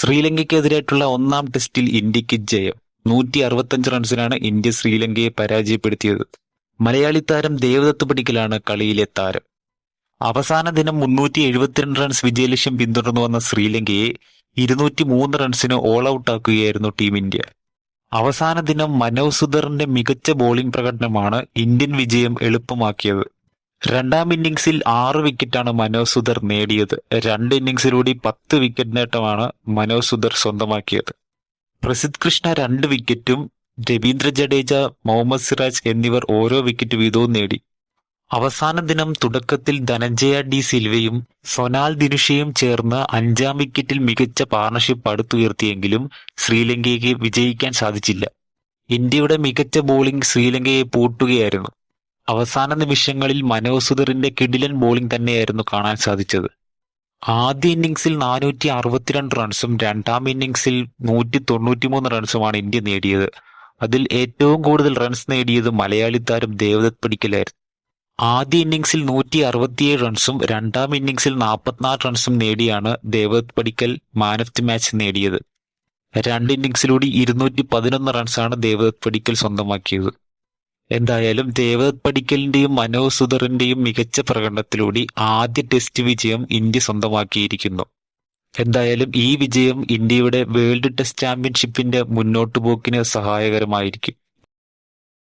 ശ്രീലങ്കയ്ക്കെതിരായിട്ടുള്ള ഒന്നാം ടെസ്റ്റിൽ ഇന്ത്യക്ക് ജയം. 165 റൺസിനാണ് ഇന്ത്യ ശ്രീലങ്കയെ പരാജയപ്പെടുത്തിയത്. മലയാളി താരം ദേവദത്ത് പടിക്കലാണ് കളിയിലെ താരം. അവസാന ദിനം 372 റൺസ് വിജയലക്ഷ്യം പിന്തുടർന്നു വന്ന ശ്രീലങ്കയെ 203 റൺസിന് ഓൾ ഔട്ടാക്കുകയായിരുന്നു ടീം ഇന്ത്യ. അവസാന ദിനം മനോജ് സുധറിന്റെ മികച്ച ബോളിംഗ് പ്രകടനമാണ് ഇന്ത്യൻ വിജയം എളുപ്പമാക്കിയത്. രണ്ടാം ഇന്നിംഗ്സിൽ 6 വിക്കറ്റാണ് മനോജ് സുധർ നേടിയത്. 2 ഇന്നിംഗ്സിലൂടെ 10 വിക്കറ്റ് നേട്ടമാണ് മനോജ് സുധർ സ്വന്തമാക്കിയത്. പ്രസിദ്ധ് കൃഷ്ണ 2 വിക്കറ്റും രവീന്ദ്ര ജഡേജ, മുഹമ്മദ് സിറാജ് എന്നിവർ ഓരോ വിക്കറ്റ് വീതവും നേടി. അവസാന ദിനം തുടക്കത്തിൽ ധനഞ്ജയ ഡി സിൽവയും സൊനാൽ ദിനുഷയും ചേർന്ന് 5-ാം വിക്കറ്റിൽ മികച്ച പാർട്ണർഷിപ്പ് പടുത്തുയർത്തിയെങ്കിലും ശ്രീലങ്കയ്ക്ക് വിജയിക്കാൻ സാധിച്ചില്ല. ഇന്ത്യയുടെ മികച്ച ബോളിംഗ് ശ്രീലങ്കയെ പൂട്ടുകയായിരുന്നു. അവസാന നിമിഷങ്ങളിൽ മനോജ് സുധറിന്റെ കിടിലൻ ബോളിംഗ് തന്നെയായിരുന്നു കാണാൻ സാധിച്ചത്. ആദ്യ ഇന്നിംഗ്സിൽ 462 റൺസും 2-ാം ഇന്നിംഗ്സിൽ 193 റൺസുമാണ് ഇന്ത്യ നേടിയത്. അതിൽ ഏറ്റവും കൂടുതൽ റൺസ് നേടിയത് മലയാളി താരം ദേവദത്ത് പടിക്കലായിരുന്നു. ആദ്യ ഇന്നിംഗ്സിൽ 167 റൺസും 2-ാം ഇന്നിംഗ്സിൽ 44 റൺസും നേടിയാണ് ദേവദത്ത് പടിക്കൽ മാൻ ഓഫ് ദി മാച്ച് നേടിയത്. 2 ഇന്നിംഗ്സിലൂടെ 211 റൺസാണ് ദേവദത്ത് പടിക്കൽ സ്വന്തമാക്കിയത്. എന്തായാലും ദേവദത്ത് പടിക്കലിന്റെയും മനോജ് സുധറിന്റെയും മികച്ച പ്രകടനത്തിലൂടെ ആദ്യ ടെസ്റ്റ് വിജയം ഇന്ത്യ സ്വന്തമാക്കിയിരിക്കുന്നു. എന്തായാലും ഈ വിജയം ഇന്ത്യയുടെ വേൾഡ് ടെസ്റ്റ് ചാമ്പ്യൻഷിപ്പിന്റെ മുന്നോട്ടുപോക്കിന് സഹായകരമായിരിക്കും.